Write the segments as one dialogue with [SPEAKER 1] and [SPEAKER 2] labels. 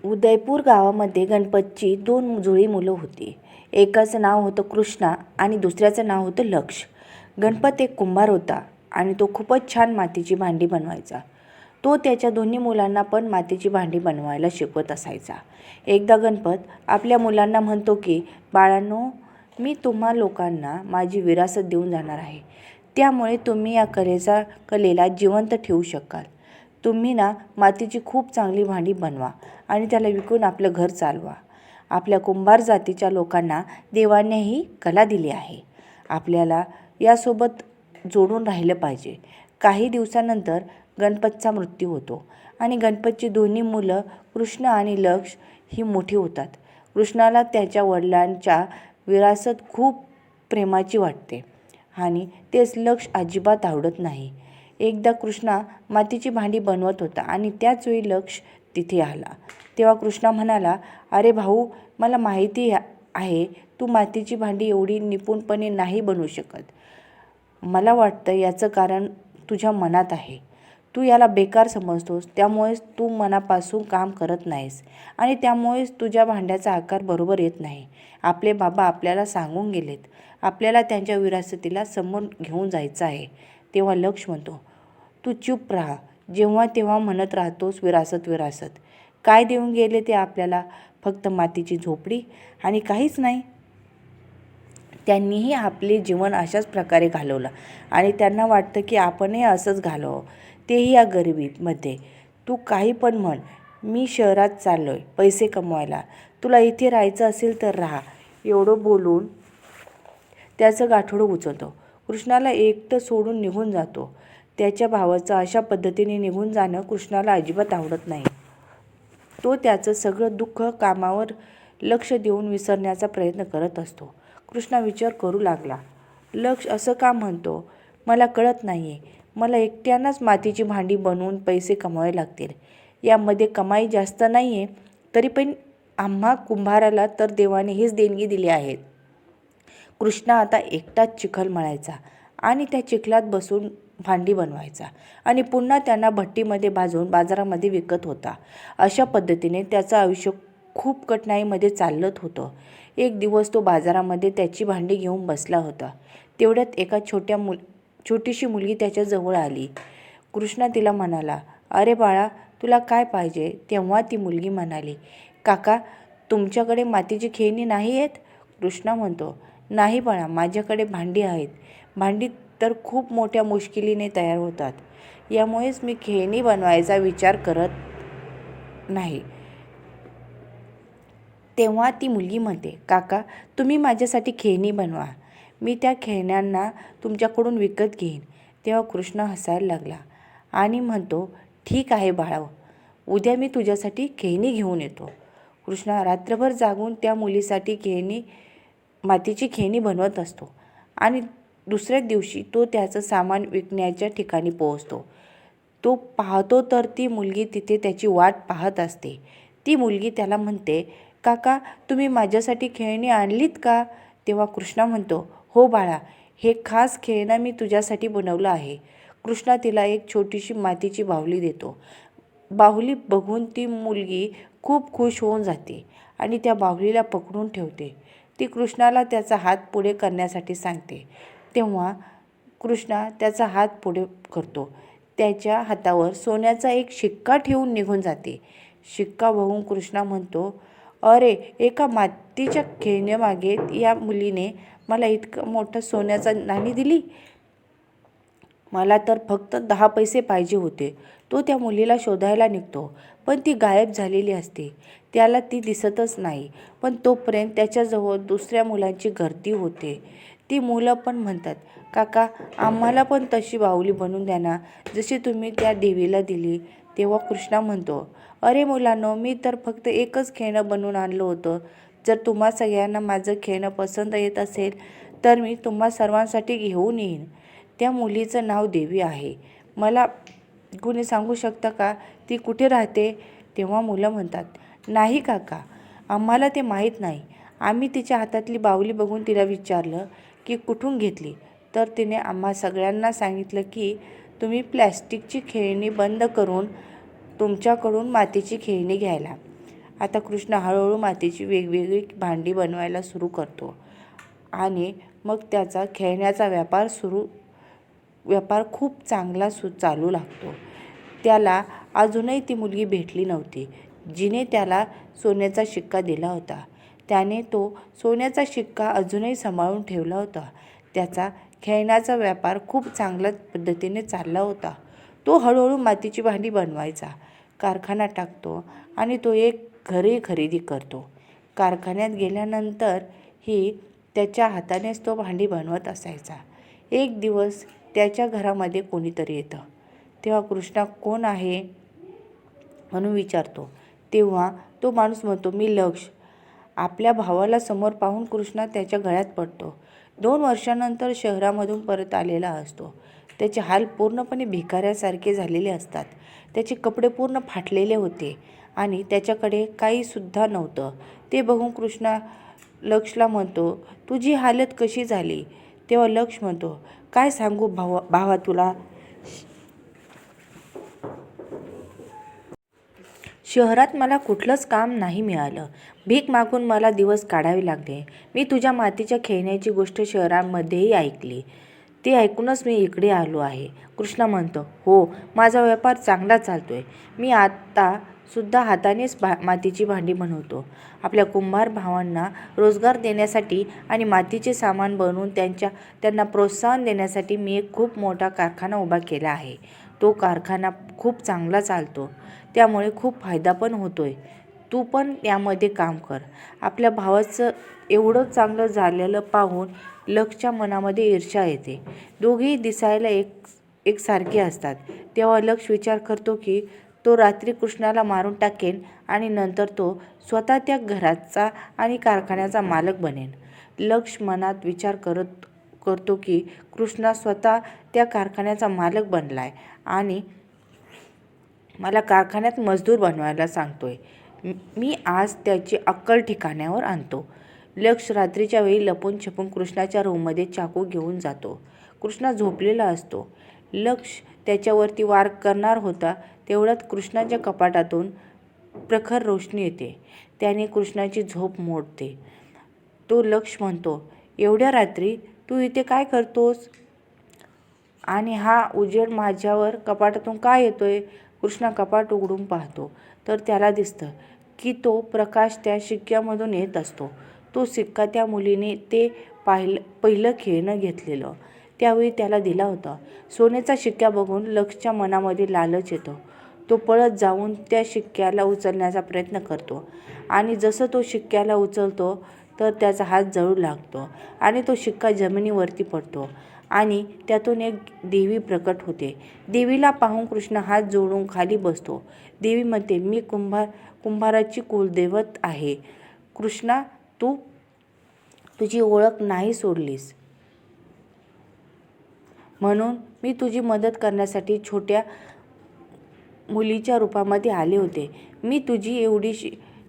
[SPEAKER 1] उदयपूर गावामध्ये गणपतची दोन जुळी मुलं होती. एकाचं नाव होतं कृष्णा आणि दुसऱ्याचं नाव होतं लक्ष. गणपत एक कुंभार होता आणि तो खूपच छान मातीची भांडी बनवायचा. तो त्याच्या दोन्ही मुलांना पण मातीची भांडी बनवायला शिकवत असायचा. एकदा गणपत आपल्या मुलांना म्हणतो की, बाळांनो, मी तुम्हा लोकांना माझी विरासत देऊन जाणार आहे. त्यामुळे तुम्ही या कलेला जिवंत ठेवू शकाल. तुम्ही ना मातीची खूप चांगली भांडी बनवा आणि त्याला विकून आपलं घर चालवा. आपल्या कुंभार जातीच्या लोकांना देवाने ही कला दिली आहे. आपल्याला यासोबत जोडून राहिलं पाहिजे. काही दिवसानंतर गणपतचा मृत्यू होतो आणि गणपतची दोन्ही मुलं कृष्ण आणि लक्ष ही मोठी होतात. कृष्णाला त्याच्या वडिलांच्या विरासत खूप प्रेमाची वाटते आणि तेच लक्ष अजिबात आवडत नाही. एकदा कृष्णा मातीची भांडी बनवत होता आणि त्याच वेळी लक्ष तिथे आला. तेव्हा कृष्णा म्हणाला, अरे भाऊ, मला माहिती आहे तू मातीची भांडी एवढी निपुणपणे नाही बनवू शकत. मला वाटतं याचं कारण तुझ्या मनात आहे. तू याला बेकार समजतोस, त्यामुळेच तू मनापासून काम करत नाहीस आणि त्यामुळेच तुझ्या भांड्याचा आकार बरोबर येत नाही. आपले बाबा आपल्याला सांगून गेलेत, आपल्याला त्यांच्या विरासतीला समोर घेऊन जायचं आहे. तेव्हा लक्ष म्हणतो, तू चूप राहा. जेव्हा तेव्हा म्हणत राहतोस विरासत विरासत. काय देऊन गेले ते आपल्याला? फक्त मातीची झोपडी आणि काहीच नाही. त्यांनीही आपले जीवन अशाच प्रकारे घालवलं आणि त्यांना वाटतं की आपणही असंच घालवावं, तेही या गरिबीमध्ये. तू काही पण म्हण, मी शहरात चाललो आहे पैसे कमवायला. तुला इथे राहायचं असेल तर राहा. एवढं बोलून त्याचं गाठोडं उचलतो. कृष्णाला एकटं सोडून निघून जातो. त्याच्या भावाचं अशा पद्धतीने निघून जाणं कृष्णाला अजिबात आवडत नाही. तो त्याचं सगळं दुःख कामावर लक्ष देऊन विसरण्याचा प्रयत्न करत असतो. कृष्णा विचार करू लागला, लक्ष असं का म्हणतो? मला कळत नाही आहे. मला एकट्यानंच मातीची भांडी बनवून पैसे कमवावे लागतील. यामध्ये कमाई जास्त नाही आहे, तरी पण आम्हा कुंभाराला तर देवाने हीच देणगी दिली आहे. कृष्णा आता एकटाच चिखल मळायचा आणि त्या चिखलात बसून भांडी बनवायचा आणि पुन्हा त्यांना भट्टीमध्ये भाजून बाजारामध्ये विकत होता. अशा पद्धतीने त्याचं आयुष्य खूप कठीणाईमध्ये चालत होतं. एक दिवस तो बाजारामध्ये त्याची भांडी घेऊन बसला होता. तेवढ्यात एका छोटीशी मुलगी त्याच्याजवळ आली. कृष्णा तिला म्हणाला, अरे बाळा, तुला काय पाहिजे? तेव्हा ती मुलगी म्हणाली, काका, तुमच्याकडे मातीची खेळणी नाही आहेत? कृष्णा म्हणतो, नाही बाळा, माझ्याकडे भांडी आहेत. भांडी तर खूप मोठ्या मुश्किलीने तयार होतात. यामुळेच मी खेळणी बनवायचा विचार करत नाही. तेव्हा ती मुलगी म्हणते, काका, तुम्ही माझ्यासाठी खेळणी बनवा. मी त्या खेळण्यांना तुमच्याकडून विकत घेईन. तेव्हा कृष्ण हसायला लागला आणि म्हणतो, ठीक आहे बाळा, उद्या मी तुझ्यासाठी खेळणी घेऊन येतो. कृष्णा रात्रभर जागून त्या मुलीसाठी मातीची खेळणी बनवत असतो आणि दुसऱ्या दिवशी तो त्याचं सामान विकण्याच्या ठिकाणी पोहोचतो. तो पाहतो तर ती मुलगी तिथे त्याची वाट पाहत असते. ती मुलगी त्याला म्हणते, काका, तुम्ही माझ्यासाठी खेळणी आणलीत का? तेव्हा कृष्णा म्हणतो, हो बाळा, हे खास खेळणं मी तुझ्यासाठी बनवलं आहे. कृष्णा तिला एक छोटीशी मातीची बाहुली देतो. बाहुली बघून ती मुलगी खूप खुश होऊन जाते आणि त्या बाहुलीला पकडून ठेवते. ती कृष्णाला त्याचा हात पुढे करण्यासाठी सांगते. तेव्हा कृष्णा त्याचा हात पुढे करतो. त्याच्या हातावर सोन्याचा एक शिक्का ठेवून निघून जाते. शिक्का बघून कृष्णा म्हणतो, अरे, एका मातीच्या खेळण्यामागे या मुलीने मला इतकं मोठं सोन्याचं नाणी दिली. मला तर फक्त 10 पैसे पाहिजे होते. तो त्या मुलीला शोधायला निघतो, पण ती गायब झालेली असते. त्याला ती दिसतच नाही. पण तोपर्यंत त्याच्याजवळ दुसऱ्या मुलांची गर्दी होते. ती मुलं पण म्हणतात, काका, आम्हाला पण तशी बाहुली बनवून द्या ना, जशी तुम्ही त्या देवीला दिली. तेव्हा कृष्णा म्हणतो, अरे मुलांनो, मी तर फक्त एकच खेळणं बनवून आणलं होतं. जर तुम्हा सगळ्यांना माझं खेळणं पसंत येत असेल तर मी तुम्हा सर्वांसाठी घेऊन येईन. त्या मुलीचं नाव देवी आहे. मला कुणी सांगू शकतं का ती कुठे राहते? तेव्हा मुलं म्हणतात, नाही काका, आम्हाला ते माहीत नाही. आम्ही तिच्या हातातली बाहुली बघून तिला विचारलं की कुठून घेतली, तर तिने आम्हा सगळ्यांना सांगितलं की तुम्ही प्लॅस्टिकची खेळणी बंद करून तुमच्याकडून मातीची खेळणी घ्यायला. आता कृष्ण हळूहळू मातीची वेगवेगळी भांडी बनवायला सुरू करतो आणि मग त्याचा खेळण्याचा व्यापार खूप चांगला चालू लागतो. त्याला अजूनही ती मुलगी भेटली नव्हती जिने त्याला सोन्याचा शिक्का दिला होता. त्याने तो सोन्याचा शिक्का अजूनही सांभाळून ठेवला होता. त्याचा खेळण्याचा व्यापार खूप चांगल्या पद्धतीने चालला होता. तो हळूहळू मातीची भांडी बनवायचा कारखाना टाकतो आणि तो एक घरही खरेदी करतो. कारखान्यात गेल्यानंतर ही त्याच्या हातानेच तो भांडी बनवत असायचा. एक दिवस त्याच्या घरामध्ये कोणीतरी येतं. तेव्हा कृष्णा कोण आहे म्हणून विचारतो. तेव्हा तो माणूस म्हणतो, मी लक्ष. आपल्या भावाला समोर पाहून कृष्णा त्याच्या गळ्यात पडतो. 2 वर्षांनंतर शहरामधून परत आलेला असतो. त्याचे हाल पूर्णपणे भिकाऱ्यासारखे झालेले असतात. त्याचे कपडे पूर्ण फाटलेले होते आणि त्याच्याकडे काहीसुद्धा नव्हतं. ते बघून कृष्णा लक्षला म्हणतो, तुझी हालत कशी झाली? तेव्हा लक्ष म्हणतो, काय सांगू भावा तुला. शहरात मला कुठलंच काम नाही मिळालं. भीक मागून मला दिवस काढावे लागले. मी तुझ्या मातीच्या खेळण्याची गोष्ट शहरांमध्येही ऐकली. ते ऐकूनच मी इकडे आलो आहे. कृष्णा म्हणतो, हो, माझा व्यापार चांगला चालतोय. मी आता सुद्धा हातानेच मातीची भांडी बनवतो. आपल्या कुंभार भावांना रोजगार देण्यासाठी आणि मातीचे सामान बनवून त्यांना प्रोत्साहन देण्यासाठी मी एक खूप मोठा कारखाना उभा केला आहे. तो कारखाना खूप चांगला चालतो. त्यामुळे खूप फायदा पण होतोय. तू पण यामध्ये काम कर. आपल्या भावाचं एवढं चांगलं झालेलं पाहून लक्षच्या मनामध्ये ईर्ष्या येते. दोघेही दिसायला एकसारखे असतात. तेव्हा लक्ष विचार करतो की तो रात्री कृष्णाला मारून टाकेन आणि नंतर तो स्वतः त्या घराचा आणि कारखान्याचा मालक बनेन. लक्ष मनात विचार करतो की कृष्णा स्वतः त्या कारखान्याचा मालक बनलाय आणि मला कारखान्यात मजदूर बनवायला सांगतोय. मी आज त्याची अक्कल ठिकाण्यावर आणतो. लक्ष रात्रीच्या वेळी लपून छपून कृष्णाच्या रूममध्ये चाकू घेऊन जातो. कृष्णा झोपलेला असतो. लक्ष त्याच्यावरती वार करणार होता तेवढ्यात कृष्णाच्या कपाटातून प्रखर रोशनी येते. त्याने कृष्णाची झोप मोडते. तो लक्ष म्हणतो, एवढ्या रात्री तू इथे काय करतोस आणि हा उजेड माझ्यावर कपाटातून काय येतोय? कृष्णा कपाट उघडून पाहतो तर त्याला दिसतं की तो प्रकाश त्या शिक्क्यामधून येत असतो. तो सिक्का त्या मुलीने ते पहिलं खेळणं घेतलेलं त्यावेळी त्याला दिला होता. सोन्याचा शिक्का बघून लक्षच्या मनामध्ये लालच येतो. तो पळत जाऊन त्या शिक्क्याला उचलण्याचा प्रयत्न करतो आणि जसं तो शिक्क्याला उचलतो तर त्याचा हात जळू लागतो आणि तो शिक्का जमिनीवरती पडतो आणि त्यातून एक देवी प्रकट होते. देवीला पाहून कृष्ण हात जोडून खाली बसतो. देवी म्हणते, मी कुंभाराची कुलदैवत आहे. कृष्णा, तू तुझी ओळख नाही सोडलीस म्हणून मी तुझी मदत करण्यासाठी छोट्या मुलीच्या रूपामध्ये आले होते. मी तुझी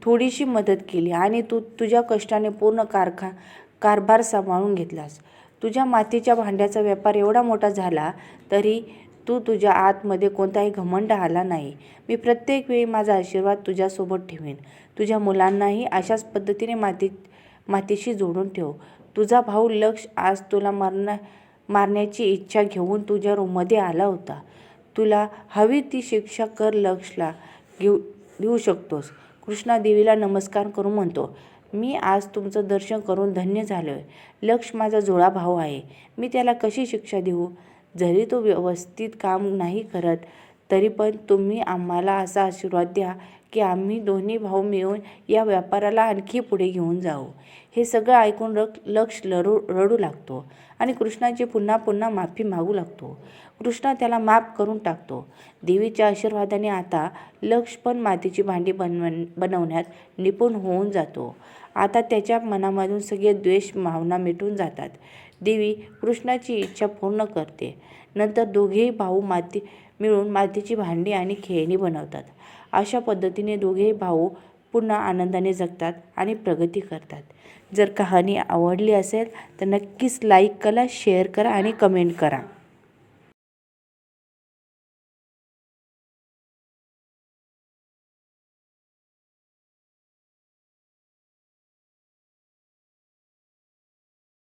[SPEAKER 1] थोडीशी मदत केली आणि तू तुझ्या कष्टाने पूर्ण कारभार सांभाळून घेतलास. तुझ्या मातीच्या भांड्याचा व्यापार एवढा मोठा झाला तरी तुझ्या आतमध्ये कोणताही घमंड आला नाही. मी प्रत्येक वेळी माझा आशीर्वाद तुझ्यासोबत ठेवीन. तुझ्या मुलांनाही अशाच पद्धतीने मातीशी जोडून ठेव. तुझा भाऊ लक्ष आज तुला मारण्याची इच्छा घेऊन तुझ्या रूममध्ये आला होता. तुला हवी ती शिक्षा कर लक्षला देऊ शकतोस. कृष्णा देवीला नमस्कार करून म्हणतो, मी आज तुमचं दर्शन करून धन्य झालोय. लक्ष माझा जुळा भाऊ आहे. मी त्याला कशी शिक्षा देऊ? जरी तो व्यवस्थित काम नाही करत तरी पण तुम्ही आम्हाला असा आशीर्वाद द्या की आम्ही दोन्ही भाऊ मिळून या व्यापाराला आणखी पुढे घेऊन जाऊ. हे सगळं ऐकून लक्ष रडू लागतो आणि कृष्णाची पुन्हा पुन्हा माफी मागू लागतो. कृष्णा त्याला माफ करून टाकतो. देवीच्या आशीर्वादाने आता लक्ष पण मातीची भांडी बनवण्यात निपुण होऊन जातो. आता त्याच्या मनामधून सगळे द्वेष भावना मिटून जातात. देवी कृष्णाची इच्छा पूर्ण करते. नंतर दोघेही भाऊ मिळून मातीची भांडी आणि खेळणी बनवतात. अशा पद्धतीने दोघेही भाऊ पुन्हा आनंदाने जगतात आणि प्रगती करतात. जर कहाणी आवडली असेल तर नक्कीच लाईक करा, शेअर करा आणि कमेंट करा.